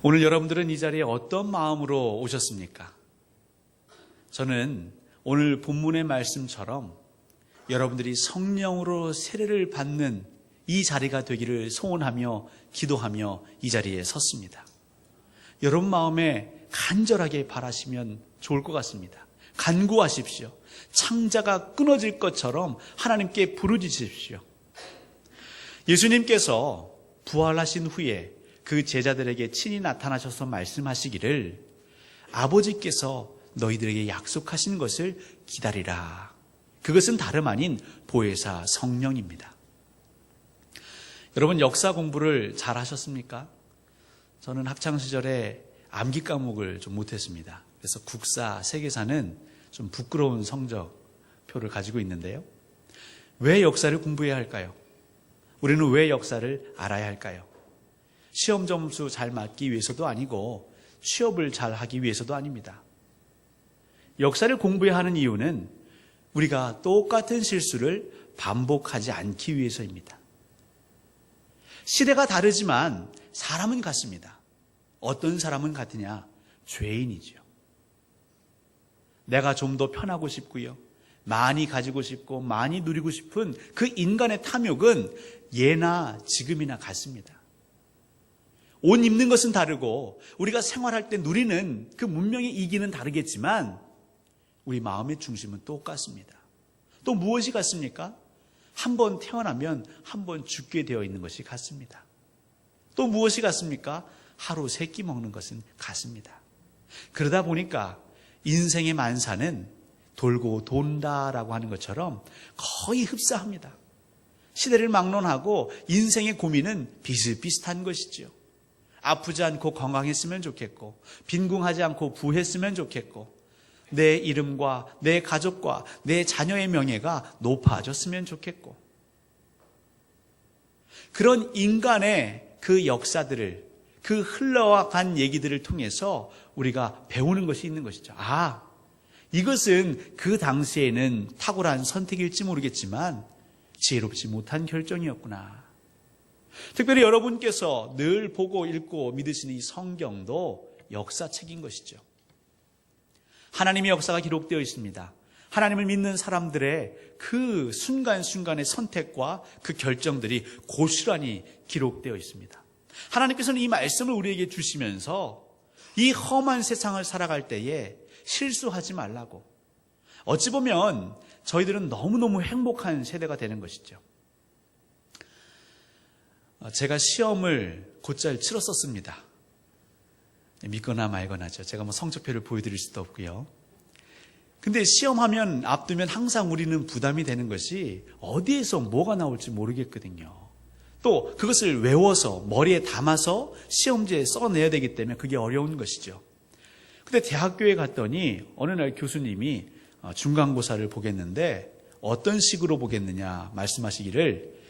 오늘 여러분들은 이 자리에 어떤 마음으로 오셨습니까? 저는 오늘 본문의 말씀처럼 여러분들이 성령으로 세례를 받는 이 자리가 되기를 소원하며 기도하며 이 자리에 섰습니다. 여러분 마음에 간절하게 바라시면 좋을 것 같습니다. 간구하십시오. 창자가 끊어질 것처럼 하나님께 부르짖으십시오. 예수님께서 부활하신 후에 그 제자들에게 친히 나타나셔서 말씀하시기를 아버지께서 너희들에게 약속하신 것을 기다리라. 그것은 다름 아닌 보혜사 성령입니다. 여러분 역사 공부를 잘 하셨습니까? 저는 학창시절에 암기 과목을 좀 못했습니다. 그래서 국사, 세계사는 좀 부끄러운 성적표를 가지고 있는데요. 왜 역사를 공부해야 할까요? 우리는 왜 역사를 알아야 할까요? 시험 점수 잘 맞기 위해서도 아니고 취업을 잘 하기 위해서도 아닙니다. 역사를 공부해야 하는 이유는 우리가 똑같은 실수를 반복하지 않기 위해서입니다. 시대가 다르지만 사람은 같습니다. 어떤 사람은 같으냐? 죄인이죠. 내가 좀 더 편하고 싶고요. 많이 가지고 싶고 많이 누리고 싶은 그 인간의 탐욕은 예나 지금이나 같습니다. 옷 입는 것은 다르고 우리가 생활할 때 누리는 그 문명의 이기는 다르겠지만 우리 마음의 중심은 똑같습니다. 또 무엇이 같습니까? 한 번 태어나면 한 번 죽게 되어 있는 것이 같습니다. 또 무엇이 같습니까? 하루 세 끼 먹는 것은 같습니다. 그러다 보니까 인생의 만사는 돌고 돈다라고 하는 것처럼 거의 흡사합니다. 시대를 막론하고 인생의 고민은 비슷비슷한 것이죠. 아프지 않고 건강했으면 좋겠고 빈궁하지 않고 부했으면 좋겠고 내 이름과 내 가족과 내 자녀의 명예가 높아졌으면 좋겠고 그런 인간의 그 역사들을 그 흘러간 얘기들을 통해서 우리가 배우는 것이 있는 것이죠. 이것은 그 당시에는 탁월한 선택일지 모르겠지만 지혜롭지 못한 결정이었구나. 특별히 여러분께서 늘 보고 읽고 믿으시는 이 성경도 역사책인 것이죠. 하나님의 역사가 기록되어 있습니다. 하나님을 믿는 사람들의 그 순간순간의 선택과 그 결정들이 고스란히 기록되어 있습니다. 하나님께서는 이 말씀을 우리에게 주시면서 이 험한 세상을 살아갈 때에 실수하지 말라고. 어찌 보면 저희들은 너무너무 행복한 세대가 되는 것이죠. 제가 시험을 곧잘 치렀었습니다. 믿거나 말거나죠. 제가 성적표를 보여드릴 수도 없고요. 근데 시험하면 앞두면 항상 우리는 부담이 되는 것이 어디에서 뭐가 나올지 모르겠거든요. 또 그것을 외워서 머리에 담아서 시험지에 써내야 되기 때문에 그게 어려운 것이죠. 근데 대학교에 갔더니 어느 날 교수님이 중간고사를 보겠는데 어떤 식으로 보겠느냐 말씀하시기를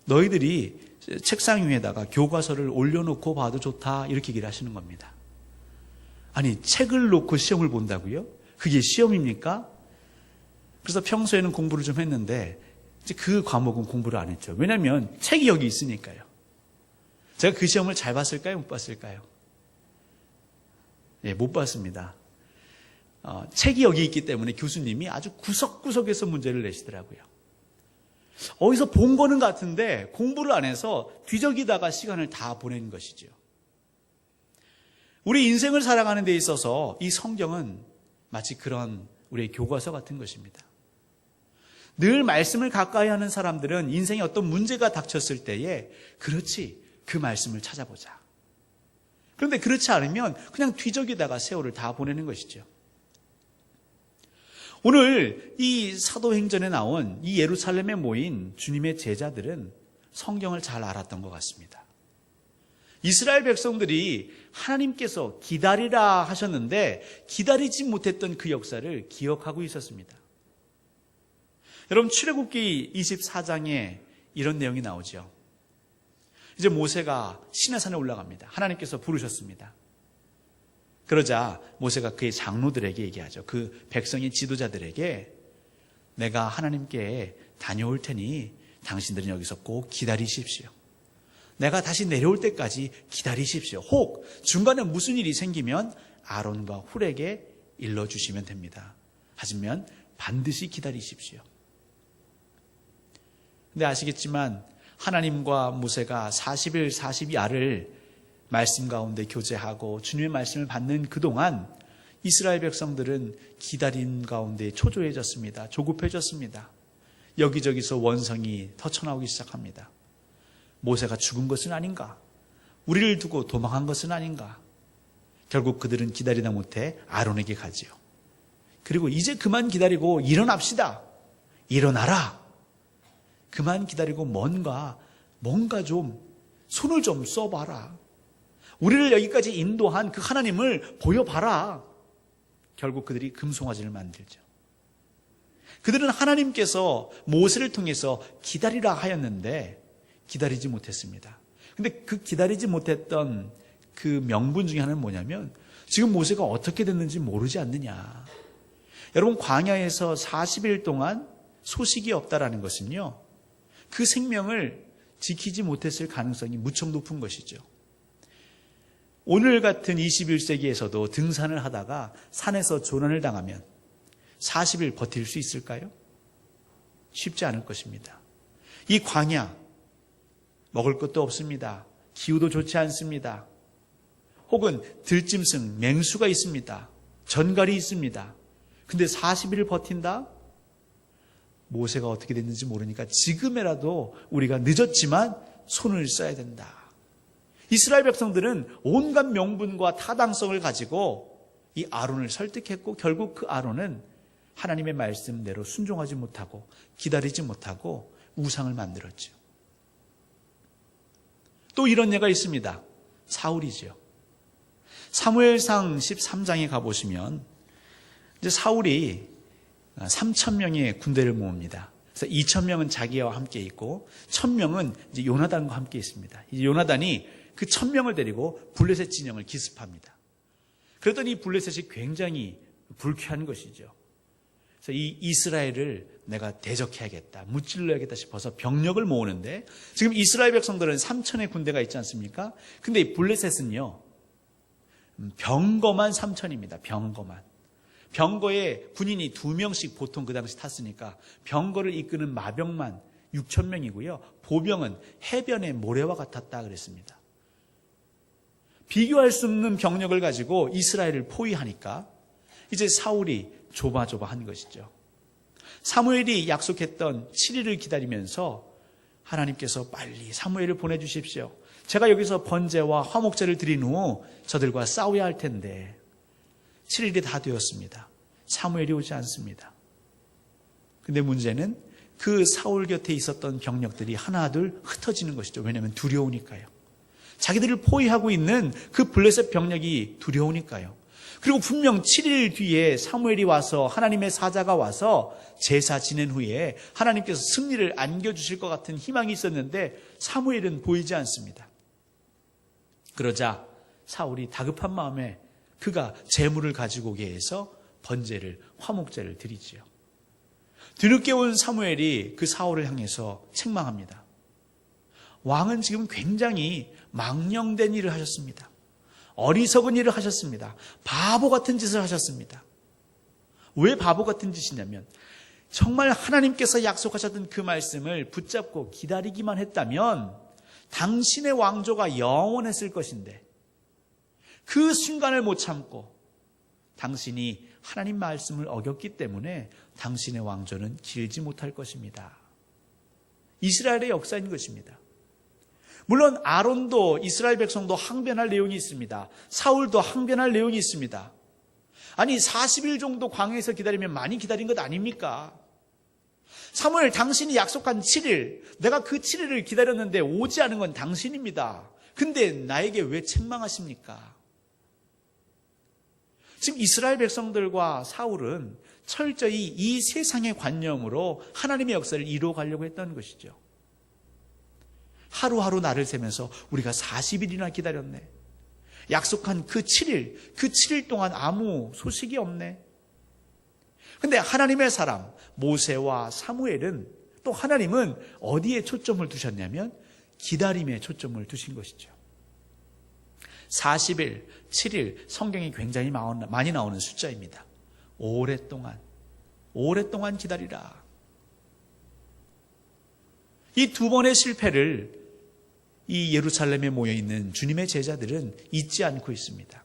너희들이 책상 위에다가 교과서를 올려놓고 봐도 좋다 이렇게 얘기를 하시는 겁니다. 아니 책을 놓고 시험을 본다고요? 그게 시험입니까? 그래서 평소에는 공부를 좀 했는데 이제 그 과목은 공부를 안 했죠. 왜냐하면 책이 여기 있으니까요. 제가 그 시험을 잘 봤을까요? 못 봤을까요? 못 봤습니다. 책이 여기 있기 때문에 교수님이 아주 구석구석에서 문제를 내시더라고요. 어디서 본 거는 같은데 공부를 안 해서 뒤적이다가 시간을 다 보낸 것이죠. 우리 인생을 살아가는 데 있어서 이 성경은 마치 그런 우리의 교과서 같은 것입니다. 늘 말씀을 가까이 하는 사람들은 인생에 어떤 문제가 닥쳤을 때에 그렇지, 그 말씀을 찾아보자. 그런데 그렇지 않으면 그냥 뒤적이다가 세월을 다 보내는 것이죠. 오늘 이 사도행전에 나온 이 예루살렘에 모인 주님의 제자들은 성경을 잘 알았던 것 같습니다. 이스라엘 백성들이 하나님께서 기다리라 하셨는데 기다리지 못했던 그 역사를 기억하고 있었습니다. 여러분 출애굽기 24장에 이런 내용이 나오죠. 이제 모세가 시내산에 올라갑니다. 하나님께서 부르셨습니다. 그러자 모세가 그의 장로들에게 얘기하죠. 그 백성의 지도자들에게 내가 하나님께 다녀올 테니 당신들은 여기서 꼭 기다리십시오. 내가 다시 내려올 때까지 기다리십시오. 혹 중간에 무슨 일이 생기면 아론과 훌에게 일러주시면 됩니다. 하지만 반드시 기다리십시오. 근데 아시겠지만 하나님과 모세가 40일 42야를 말씀 가운데 교제하고 주님의 말씀을 받는 그동안 이스라엘 백성들은 기다림 가운데 초조해졌습니다. 조급해졌습니다. 여기저기서 원성이 터쳐나오기 시작합니다. 모세가 죽은 것은 아닌가? 우리를 두고 도망한 것은 아닌가? 결국 그들은 기다리다 못해 아론에게 가지요. 그리고 이제 그만 기다리고 일어납시다. 일어나라. 그만 기다리고 뭔가 좀 손을 좀 써봐라. 우리를 여기까지 인도한 그 하나님을 보여봐라. 결국 그들이 금송아지를 만들죠. 그들은 하나님께서 모세를 통해서 기다리라 하였는데 기다리지 못했습니다. 근데 그 기다리지 못했던 그 명분 중에 하나는 뭐냐면 지금 모세가 어떻게 됐는지 모르지 않느냐. 여러분, 광야에서 40일 동안 소식이 없다라는 것은요, 그 생명을 지키지 못했을 가능성이 무척 높은 것이죠. 오늘 같은 21세기에서도 등산을 하다가 산에서 조난을 당하면 40일 버틸 수 있을까요? 쉽지 않을 것입니다. 이 광야, 먹을 것도 없습니다. 기후도 좋지 않습니다. 혹은 들짐승, 맹수가 있습니다. 전갈이 있습니다. 근데 40일을 버틴다? 모세가 어떻게 됐는지 모르니까 지금이라도 우리가 늦었지만 손을 써야 된다. 이스라엘 백성들은 온갖 명분과 타당성을 가지고 이 아론을 설득했고 결국 그 아론은 하나님의 말씀대로 순종하지 못하고 기다리지 못하고 우상을 만들었죠. 또 이런 예가 있습니다. 사울이죠. 사무엘상 13장에 가보시면 이제 사울이 3,000명의 군대를 모읍니다. 그래서 2,000명은 자기와 함께 있고 1,000명은 이제 요나단과 함께 있습니다. 이제 요나단이 그 1,000명을 데리고 블레셋 진영을 기습합니다. 그랬더니 블레셋이 굉장히 불쾌한 것이죠. 그래서 이 이스라엘을 내가 대적해야겠다, 무찔러야겠다 싶어서 병력을 모으는데 지금 이스라엘 백성들은 3,000의 군대가 있지 않습니까? 근데 이 블레셋은요, 병거만 3,000입니다. 병거에 군인이 2명씩 보통 그 당시 탔으니까 병거를 이끄는 마병만 6,000명이고요. 보병은 해변의 모래와 같았다 그랬습니다. 비교할 수 없는 병력을 가지고 이스라엘을 포위하니까 이제 사울이 조마조마한 것이죠. 사무엘이 약속했던 7일을 기다리면서 하나님께서 빨리 사무엘을 보내주십시오. 제가 여기서 번제와 화목제를 드린 후 저들과 싸워야 할 텐데 7일이 다 되었습니다. 사무엘이 오지 않습니다. 근데 문제는 그 사울 곁에 있었던 병력들이 하나둘 흩어지는 것이죠. 왜냐하면 두려우니까요. 자기들을 포위하고 있는 그 블레셋 병력이 두려우니까요. 그리고 분명 7일 뒤에 사무엘이 와서 하나님의 사자가 와서 제사 지낸 후에 하나님께서 승리를 안겨주실 것 같은 희망이 있었는데 사무엘은 보이지 않습니다. 그러자 사울이 다급한 마음에 그가 제물을 가지고 오게 해서 번제를, 화목제를 드리지요. 뒤늦게 온 사무엘이 그 사울을 향해서 책망합니다. 왕은 지금 굉장히 망령된 일을 하셨습니다. 어리석은 일을 하셨습니다. 바보 같은 짓을 하셨습니다. 왜 바보 같은 짓이냐면 정말 하나님께서 약속하셨던 그 말씀을 붙잡고 기다리기만 했다면 당신의 왕조가 영원했을 것인데 그 순간을 못 참고 당신이 하나님 말씀을 어겼기 때문에 당신의 왕조는 길지 못할 것입니다. 이스라엘의 역사인 것입니다. 물론 아론도 이스라엘 백성도 항변할 내용이 있습니다. 사울도 항변할 내용이 있습니다. 아니 40일 정도 광야에서 기다리면 많이 기다린 것 아닙니까? 사무엘, 당신이 약속한 7일, 내가 그 7일을 기다렸는데 오지 않은 건 당신입니다. 근데 나에게 왜 책망하십니까? 지금 이스라엘 백성들과 사울은 철저히 이 세상의 관념으로 하나님의 역사를 이루어가려고 했던 것이죠. 하루하루 날을 세면서 우리가 40일이나 기다렸네. 약속한 그 7일 동안 아무 소식이 없네. 근데 하나님의 사람 모세와 사무엘은 또 하나님은 어디에 초점을 두셨냐면 기다림에 초점을 두신 것이죠. 40일, 7일 성경이 굉장히 많이 나오는 숫자입니다. 오랫동안 기다리라. 이 두 번의 실패를 이 예루살렘에 모여있는 주님의 제자들은 잊지 않고 있습니다.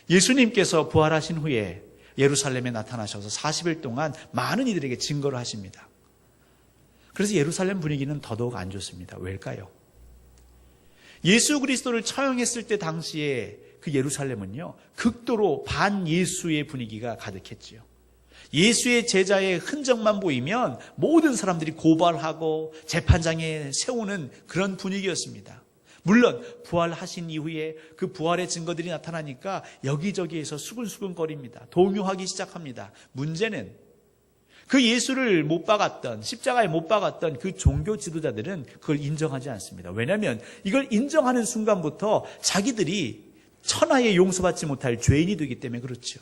예수님께서 부활하신 후에 예루살렘에 나타나셔서 40일 동안 많은 이들에게 증거를 하십니다. 그래서 예루살렘 분위기는 더더욱 안 좋습니다. 왜일까요? 예수 그리스도를 처형했을 때 당시에 그 예루살렘은요, 극도로 반예수의 분위기가 가득했지요. 예수의 제자의 흔적만 보이면 모든 사람들이 고발하고 재판장에 세우는 그런 분위기였습니다. 물론 부활하신 이후에 그 부활의 증거들이 나타나니까 여기저기에서 수근수근거립니다. 동요하기 시작합니다. 문제는 그 예수를 못 박았던, 십자가에 못 박았던 그 종교 지도자들은 그걸 인정하지 않습니다. 왜냐하면 이걸 인정하는 순간부터 자기들이 천하에 용서받지 못할 죄인이 되기 때문에 그렇죠.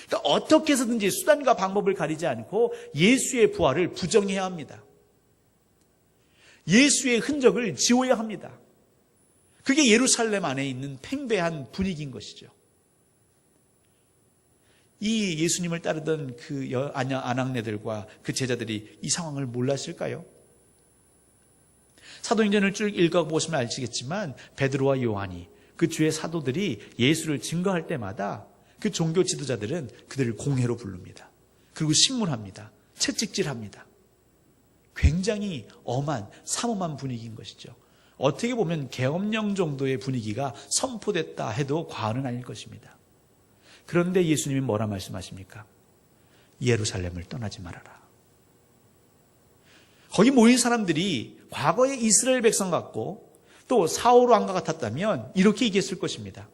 그러니까 어떻게 해서든지 수단과 방법을 가리지 않고 예수의 부활을 부정해야 합니다. 예수의 흔적을 지워야 합니다. 그게 예루살렘 안에 있는 팽배한 분위기인 것이죠. 이 예수님을 따르던 그 아낙네들과 그 제자들이 이 상황을 몰랐을까요? 사도행전을 쭉 읽어보시면 아시겠지만 베드로와 요한이 그 주의 사도들이 예수를 증거할 때마다 그 종교 지도자들은 그들을 공회로 부릅니다. 그리고 신문합니다. 채찍질합니다. 굉장히 엄한 삼엄한 분위기인 것이죠. 어떻게 보면 계엄령 정도의 분위기가 선포됐다 해도 과언은 아닐 것입니다. 그런데 예수님이 뭐라 말씀하십니까? 예루살렘을 떠나지 말아라. 거기 모인 사람들이 과거의 이스라엘 백성 같고 또 사울 왕과 같았다면 이렇게 얘기했을 것입니다.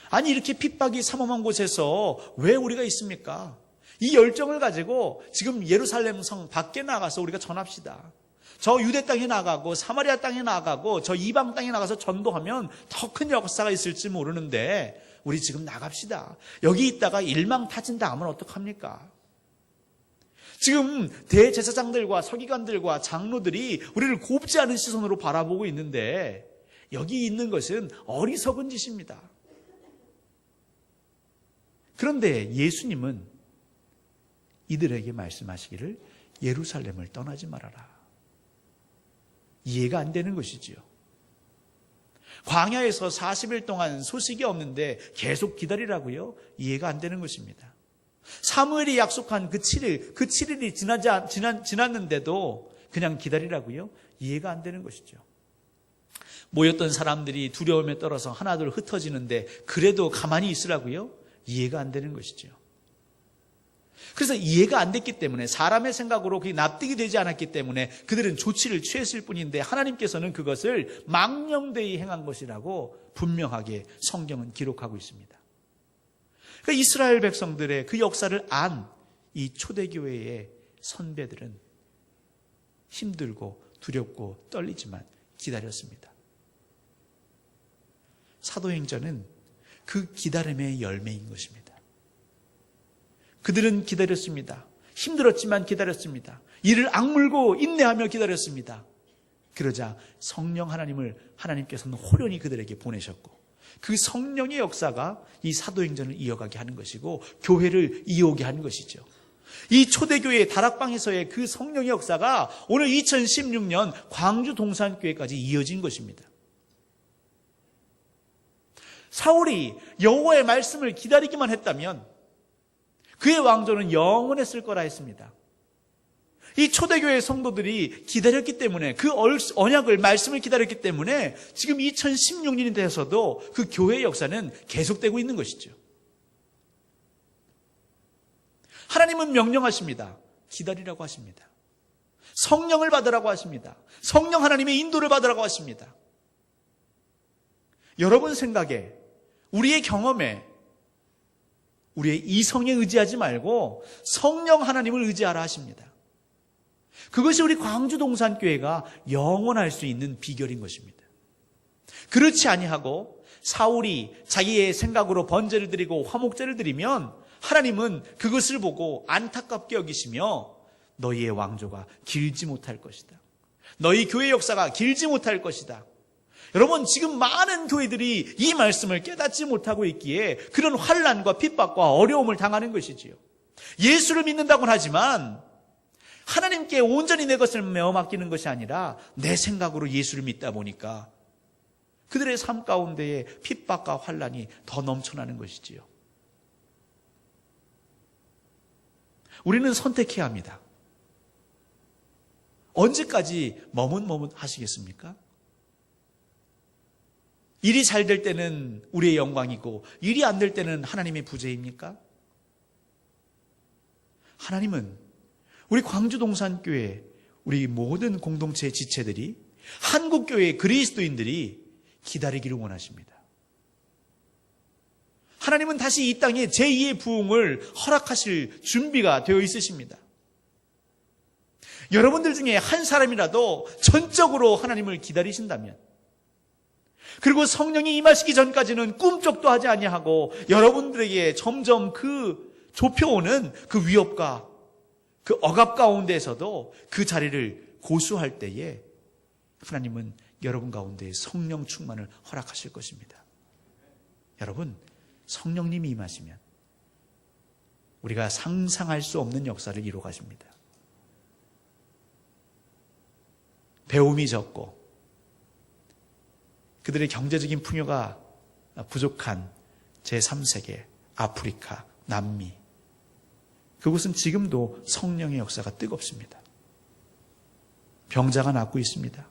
아니 이렇게 핍박이 삼엄한 곳에서 왜 우리가 있습니까? 이 열정을 가지고 지금 예루살렘 성 밖에 나가서 우리가 전합시다. 저 유대 땅에 나가고 사마리아 땅에 나가고 저 이방 땅에 나가서 전도하면 더 큰 역사가 있을지 모르는데 우리 지금 나갑시다. 여기 있다가 일망타진다 하면 어떡합니까? 지금 대제사장들과 서기관들과 장로들이 우리를 곱지 않은 시선으로 바라보고 있는데 여기 있는 것은 어리석은 짓입니다. 그런데 예수님은 이들에게 말씀하시기를 예루살렘을 떠나지 말아라. 이해가 안 되는 것이지요. 광야에서 40일 동안 소식이 없는데 계속 기다리라고요? 이해가 안 되는 것입니다. 사무엘이 약속한 그 7일이 지났는데도 그냥 기다리라고요? 이해가 안 되는 것이죠. 모였던 사람들이 두려움에 떨어서 하나둘 흩어지는데 그래도 가만히 있으라고요? 이해가 안 되는 것이죠. 그래서 이해가 안 됐기 때문에 사람의 생각으로 그게 납득이 되지 않았기 때문에 그들은 조치를 취했을 뿐인데 하나님께서는 그것을 망령되이 행한 것이라고 분명하게 성경은 기록하고 있습니다. 그러니까 이스라엘 백성들의 그 역사를 안 이 초대교회의 선배들은 힘들고 두렵고 떨리지만 기다렸습니다. 사도행전은 그 기다림의 열매인 것입니다. 그들은 기다렸습니다. 힘들었지만 기다렸습니다. 이를 악물고 인내하며 기다렸습니다. 그러자 성령 하나님께서는 호련히 그들에게 보내셨고 그 성령의 역사가 이 사도행전을 이어가게 하는 것이고 교회를 이어오게 하는 것이죠. 이 초대교회 다락방에서의 그 성령의 역사가 오늘 2016년 광주 동산교회까지 이어진 것입니다. 사울이 여호와의 말씀을 기다리기만 했다면 그의 왕조는 영원했을 거라 했습니다. 이 초대교회 성도들이 기다렸기 때문에 그 언약을 말씀을 기다렸기 때문에 지금 2016년이 돼서도 그 교회의 역사는 계속되고 있는 것이죠. 하나님은 명령하십니다. 기다리라고 하십니다. 성령을 받으라고 하십니다. 성령 하나님의 인도를 받으라고 하십니다. 여러분 생각에 우리의 경험에 우리의 이성에 의지하지 말고 성령 하나님을 의지하라 하십니다. 그것이 우리 광주 동산교회가 영원할 수 있는 비결인 것입니다. 그렇지 아니하고 사울이 자기의 생각으로 번제를 드리고 화목제를 드리면 하나님은 그것을 보고 안타깝게 여기시며 너희의 왕조가 길지 못할 것이다. 너희 교회 역사가 길지 못할 것이다. 여러분, 지금 많은 교회들이 이 말씀을 깨닫지 못하고 있기에 그런 환난과 핍박과 어려움을 당하는 것이지요. 예수를 믿는다고는 하지만 하나님께 온전히 내 것을 메어 맡기는 것이 아니라 내 생각으로 예수를 믿다 보니까 그들의 삶 가운데에 핍박과 환난이 더 넘쳐나는 것이지요. 우리는 선택해야 합니다. 언제까지 머뭇머뭇하시겠습니까? 일이 잘 될 때는 우리의 영광이고 일이 안 될 때는 하나님의 부재입니까? 하나님은 우리 광주동산교회, 우리 모든 공동체 지체들이, 한국교회 그리스도인들이 기다리기를 원하십니다. 하나님은 다시 이 땅에 제2의 부흥을 허락하실 준비가 되어 있으십니다. 여러분들 중에 한 사람이라도 전적으로 하나님을 기다리신다면, 그리고 성령이 임하시기 전까지는 꿈쩍도 하지 아니하고 여러분들에게 점점 그 좁혀오는 그 위협과 그 억압 가운데에서도 그 자리를 고수할 때에 하나님은 여러분 가운데 성령 충만을 허락하실 것입니다. 여러분, 성령님이 임하시면 우리가 상상할 수 없는 역사를 이루어 가십니다. 배움이 적고 그들의 경제적인 풍요가 부족한 제3세계, 아프리카, 남미, 그곳은 지금도 성령의 역사가 뜨겁습니다. 병자가 낫고 있습니다.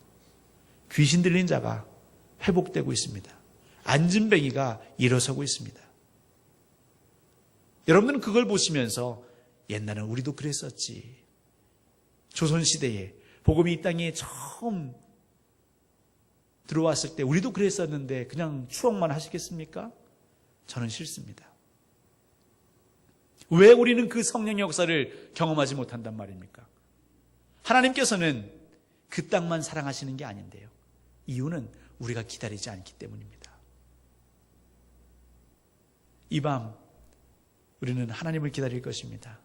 귀신 들린 자가 회복되고 있습니다. 안진뱅이가 일어서고 있습니다. 여러분들은 그걸 보시면서 옛날엔 우리도 그랬었지. 조선시대에 복음이 이 땅에 처음 들어왔을 때 우리도 그랬었는데 그냥 추억만 하시겠습니까? 저는 싫습니다. 왜 우리는 그 성령의 역사를 경험하지 못한단 말입니까? 하나님께서는 그 땅만 사랑하시는 게 아닌데요. 이유는 우리가 기다리지 않기 때문입니다. 이 밤 우리는 하나님을 기다릴 것입니다.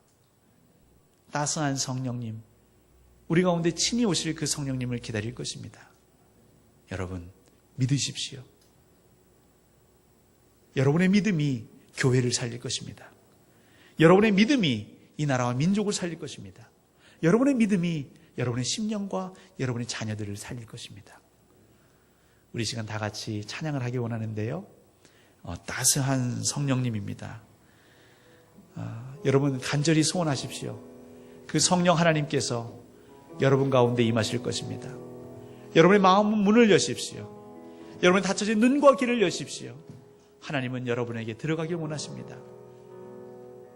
따스한 성령님, 우리 가운데 친히 오실 그 성령님을 기다릴 것입니다. 여러분, 믿으십시오. 여러분의 믿음이 교회를 살릴 것입니다. 여러분의 믿음이 이 나라와 민족을 살릴 것입니다. 여러분의 믿음이 여러분의 심령과 여러분의 자녀들을 살릴 것입니다. 우리 시간 다 같이 찬양을 하기 원하는데요. 따스한 성령님입니다. 여러분 간절히 소원하십시오. 그 성령 하나님께서 여러분 가운데 임하실 것입니다. 여러분의 마음 문을 여십시오. 여러분의 닫혀진 눈과 귀를 여십시오. 하나님은 여러분에게 들어가길 원하십니다.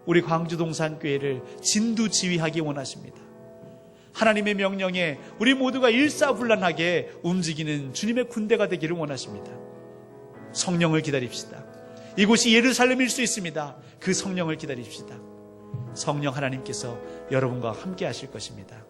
우리 광주동산교회를 진두지휘하기 원하십니다. 하나님의 명령에 우리 모두가 일사불란하게 움직이는 주님의 군대가 되기를 원하십니다. 성령을 기다립시다. 이곳이 예루살렘일 수 있습니다. 그 성령을 기다립시다. 성령 하나님께서 여러분과 함께 하실 것입니다.